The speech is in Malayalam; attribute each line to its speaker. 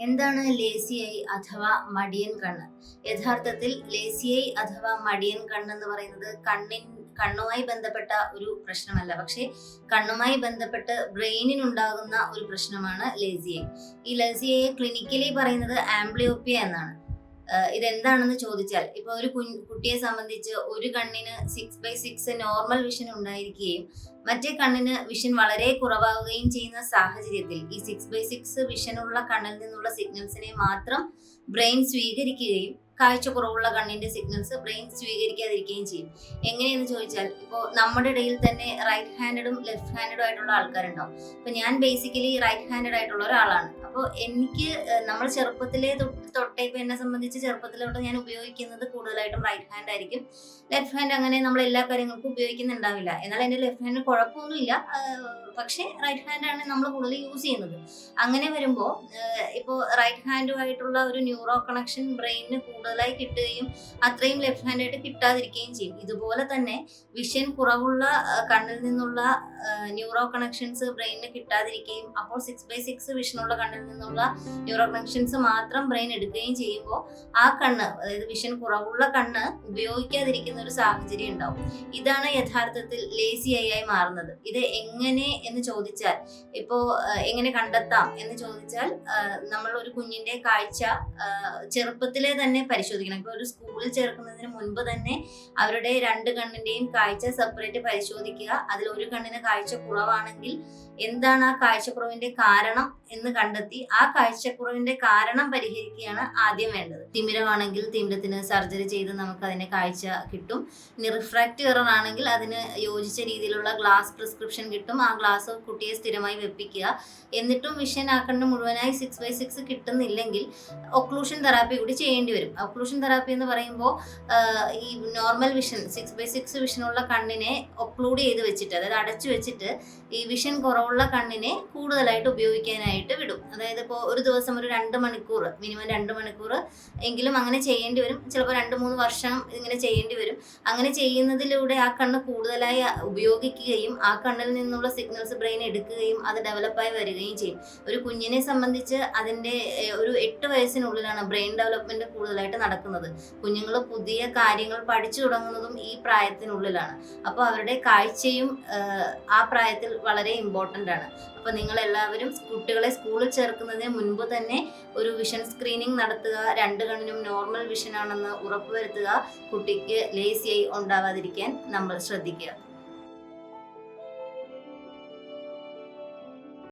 Speaker 1: എന്താണ് ലേസി ഐ അഥവാ മടിയൻ കണ്ണ്? യഥാർത്ഥത്തിൽ ലേസി ഐ അഥവാ മടിയൻ കണ്ണ് എന്ന് പറയുന്നത് കണ്ണുമായി ബന്ധപ്പെട്ട ഒരു പ്രശ്നമല്ല. പക്ഷേ കണ്ണുമായി ബന്ധപ്പെട്ട് ബ്രെയിനിനുണ്ടാകുന്ന ഒരു പ്രശ്നമാണ് ലേസി ഐ. ഈ ലേസി ഐയെ ക്ലിനിക്കലി പറയുന്നത് ആംബ്ലിയോപ്പിയ എന്നാണ്. ഇതെന്താണെന്ന് ചോദിച്ചാൽ, ഇപ്പൊ ഒരു കുട്ടിയെ സംബന്ധിച്ച് ഒരു കണ്ണിന് 6/6 നോർമൽ വിഷൻ ഉണ്ടായിരിക്കുകയും മറ്റേ കണ്ണിന് വിഷൻ വളരെ കുറവാവുകയും ചെയ്യുന്ന സാഹചര്യത്തിൽ ഈ 6/6 വിഷനുള്ള കണ്ണിൽ നിന്നുള്ള സിഗ്നൽസിനെ മാത്രം ബ്രെയിൻ സ്വീകരിക്കുകയും കാഴ്ചക്കുറവുള്ള കണ്ണിന്റെ സിഗ്നൽസ് ബ്രെയിൻ സ്വീകരിക്കാതിരിക്കുകയും ചെയ്യും. എങ്ങനെയെന്ന് ചോദിച്ചാൽ, ഇപ്പോൾ നമ്മുടെ ഇടയിൽ തന്നെ റൈറ്റ് ഹാൻഡഡും ലെഫ്റ്റ് ഹാൻഡഡും ആയിട്ടുള്ള ആൾക്കാരുണ്ടാവും. ഇപ്പൊ ഞാൻ ബേസിക്കലി റൈറ്റ് ഹാൻഡഡ് ആയിട്ടുള്ള ഒരാളാണ്. അപ്പോൾ എനിക്ക് നമ്മൾ ചെറുപ്പത്തിലെ തൊട്ടേ ഇപ്പൊ എന്നെ സംബന്ധിച്ച് ചെറുപ്പത്തിലോട്ട് ഞാൻ ഉപയോഗിക്കുന്നത് കൂടുതലായിട്ടും റൈറ്റ് ഹാൻഡ് ആയിരിക്കും. ലെഫ്റ്റ് ഹാൻഡ് അങ്ങനെ നമ്മൾ എല്ലാ കാര്യങ്ങൾക്കും ഉപയോഗിക്കുന്നുണ്ടാവില്ല. എന്നാൽ എൻ്റെ ലെഫ്റ്റ് ഹാൻഡ് കുഴപ്പമൊന്നുമില്ല. പക്ഷേ റൈറ്റ് ഹാൻഡ് ആണ് നമ്മൾ കൂടുതൽ യൂസ് ചെയ്യുന്നത്. അങ്ങനെ വരുമ്പോൾ ഇപ്പോൾ റൈറ്റ് ഹാൻഡുമായിട്ടുള്ള ഒരു ന്യൂറോ കണക്ഷൻ ബ്രെയിനിന് കൂടുതലായി കിട്ടുകയും അത്രയും ലെഫ്റ്റ് ഹാൻഡ് ആയിട്ട് കിട്ടാതിരിക്കുകയും ചെയ്യും. ഇതുപോലെ തന്നെ വിഷൻ കുറവുള്ള കണ്ണിൽ നിന്നുള്ള ന്യൂറോ കണക്ഷൻസ് ബ്രെയിനിന് കിട്ടാതിരിക്കുകയും അപ്പോൾ 6/6 വിഷനുള്ള കണ്ണിൽ നിന്നുള്ള ന്യൂറോ കണക്ഷൻസ് മാത്രം ബ്രെയിൻ എടുക്കുകയും ചെയ്യുമ്പോൾ ആ കണ്ണ്, അതായത് വിഷൻ കുറവുള്ള കണ്ണ് ഉപയോഗിക്കാതിരിക്കുന്ന ഒരു സാഹചര്യം ഉണ്ടാവും. ഇതാണ് യഥാർത്ഥത്തിൽ ലേസി ഐ ആയി മാറുന്നത്. ഇത് എങ്ങനെ എന്ന് ചോദിച്ചാൽ, ഇപ്പോൾ എങ്ങനെ കണ്ടെത്താം എന്ന് ചോദിച്ചാൽ, നമ്മൾ ഒരു കുഞ്ഞിന്റെ കാഴ്ച ചെറുപ്പത്തിലെ തന്നെ പരിശോധിക്കണം. ഇപ്പോൾ ഒരു സ്കൂളിൽ ചേർക്കുന്നതിന് മുൻപ് തന്നെ അവരുടെ 2 കണ്ണിന്റെയും കാഴ്ച സെപ്പറേറ്റ് പരിശോധിക്കുക. അതിൽ ഒരു കണ്ണിന് കാഴ്ച കുറവാണെങ്കിൽ എന്താണ് ആ കാഴ്ചക്കുറവിന്റെ കാരണം എന്ന് കണ്ടെത്തി ആ കാഴ്ചക്കുറവിന്റെ കാരണം പരിഹരിക്കുകയാണ് ആദ്യം വേണ്ടത്. തിമിരമാണെങ്കിൽ തിമിരത്തിന് സർജറി ചെയ്ത് നമുക്ക് അതിന്റെ കാഴ്ച കിട്ടും. ഇനി റിഫ്രാക്റ്റീവ് എറർ ആണെങ്കിൽ അതിന് യോജിച്ച രീതിയിലുള്ള ഗ്ലാസ് പ്രിസ്ക്രിപ്ഷൻ കിട്ടും. ആ ഗ്ലാസ് കുട്ടിയെ സ്ഥിരമായി വെപ്പിക്കുക. എന്നിട്ടും വിഷൻ ആ കണ്ണ് മുഴുവനായി 6/6 കിട്ടുന്നില്ലെങ്കിൽ ഒക്ലൂഷൻ തെറാപ്പി കൂടി ചെയ്യേണ്ടി വരും. ഒക്ലൂഷൻ തെറാപ്പി എന്ന് പറയുമ്പോൾ ഈ നോർമൽ വിഷൻ 6/6 വിഷനുള്ള കണ്ണിനെ ഒക്ലൂഡ് ചെയ്ത് വെച്ചിട്ട്, അതായത് അടച്ചു വെച്ചിട്ട് ഈ വിഷൻ കുറവുള്ള കണ്ണിനെ കൂടുതലായിട്ട് ഉപയോഗിക്കാനായിട്ട് വിടും. അതായത് ഇപ്പോൾ ഒരു ദിവസം ഒരു 2 മണിക്കൂർ, മിനിമം 2 മണിക്കൂർ എങ്കിലും അങ്ങനെ ചെയ്യേണ്ടി വരും. ചിലപ്പോൾ 2-3 വർഷം ഇങ്ങനെ ചെയ്യേണ്ടി വരും. അങ്ങനെ ചെയ്യുന്നതിലൂടെ ആ കണ്ണ് കൂടുതലായി ഉപയോഗിക്കുകയും ആ കണ്ണിൽ നിന്നുള്ള സിഗ്നൽസ് ബ്രെയിൻ എടുക്കുകയും അത് ഡെവലപ്പായി വരികയും ചെയ്യും. ഒരു കുഞ്ഞിനെ സംബന്ധിച്ച് അതിൻ്റെ ഒരു 8 വയസ്സിനുള്ളിലാണ് ബ്രെയിൻ ഡെവലപ്മെന്റ് കൂടുതലായിട്ട് നടക്കുന്നത്. കുഞ്ഞുങ്ങൾ പുതിയ കാര്യങ്ങൾ പഠിച്ചു തുടങ്ങുന്നതും ഈ പ്രായത്തിനുള്ളിലാണ്. അപ്പോൾ അവരുടെ കാഴ്ചയും ആ പ്രായത്തിൽ വളരെ ഇമ്പോർട്ടൻ്റ് ആണ്. അപ്പോൾ നിങ്ങൾ എല്ലാവരും കുട്ടികളെ സ്കൂളിൽ ചേർക്കുന്നതിന് മുൻപ് തന്നെ ഒരു വിഷൻ സ്ക്രീനിങ് നടത്തുക. 2 കണ്ണിനും നോർമൽ വിഷൻ ആണെന്ന് ഉറപ്പുവരുത്തുക. കുട്ടിക്ക് ലേസി ഐ ഉണ്ടാവാതിരിക്കാൻ നമ്മൾ ശ്രദ്ധിക്കുക.